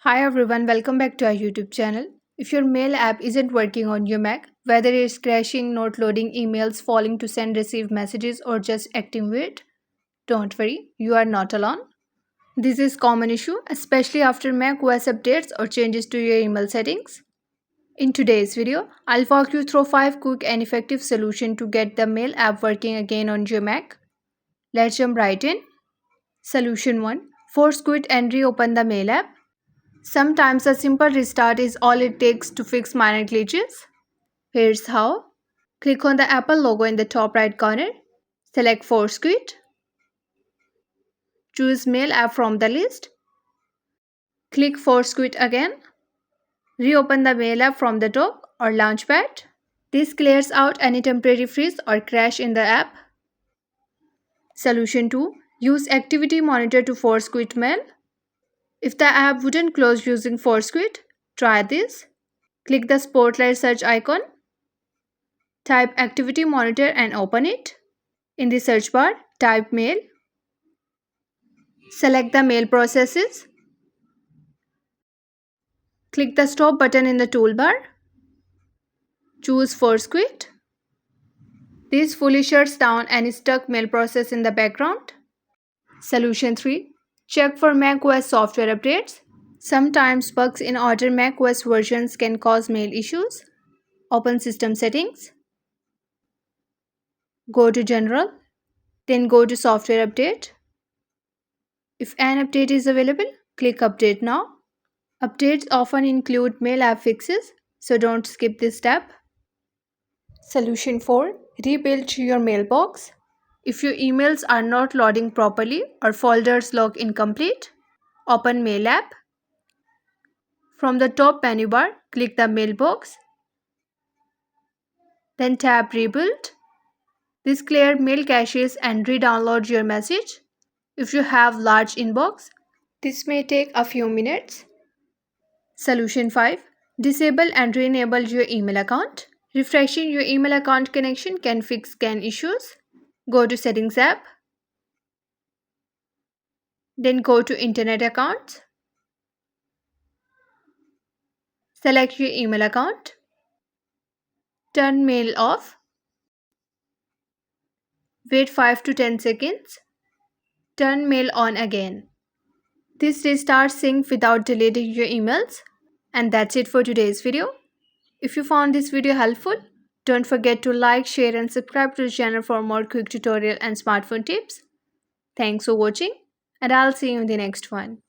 Hi everyone, welcome back to our YouTube channel. If your mail app isn't working on your Mac, whether it's crashing, not loading emails, failing to send receive messages, or just acting weird, don't worry, you are not alone. This is common issue, especially after macOS updates or changes to your email settings. In today's video, I'll walk you through 5 quick and effective solutions to get the mail app working again on your Mac. Let's jump right in. Solution 1. Force quit and reopen the mail app. Sometimes a simple restart is all it takes to fix minor glitches. Here's how. Click on the Apple logo in the top right corner. Select Force Quit. Choose Mail app from the list. Click Force Quit again. Reopen the Mail app from the top or Launchpad. This clears out any temporary freeze or crash in the app. Solution 2. Use Activity Monitor to force quit mail. If the app wouldn't close using Force Quit, try this. Click the Spotlight search icon. Type Activity Monitor and open it. In the search bar, type Mail. Select the mail processes. Click the Stop button in the toolbar. Choose Force Quit. This fully shuts down any stuck mail process in the background. Solution 3. Check for macOS software updates. Sometimes bugs in older macOS versions can cause mail issues. Open System Settings. Go to General. Then go to Software Update. If an update is available, click Update Now. Updates often include mail app fixes, so don't skip this step. Solution 4. Rebuild your mailbox. If your emails are not loading properly or folders look incomplete, open Mail app. From the top menu bar, click the mailbox. Then tap Rebuild. This clears mail caches and re-downloads your message. If you have large inbox, this may take a few minutes. Solution 5. Disable and re-enable your email account. Refreshing your email account connection can fix scan issues. Go to Settings app. Then go to Internet Accounts. Select your email account. Turn mail off. Wait 5 to 10 seconds. Turn mail on again. This restarts sync without deleting your emails. And that's it for today's video. If you found this video helpful, don't forget to like, share and subscribe to the channel for more quick tutorial and smartphone tips. Thanks for watching and I'll see you in the next one.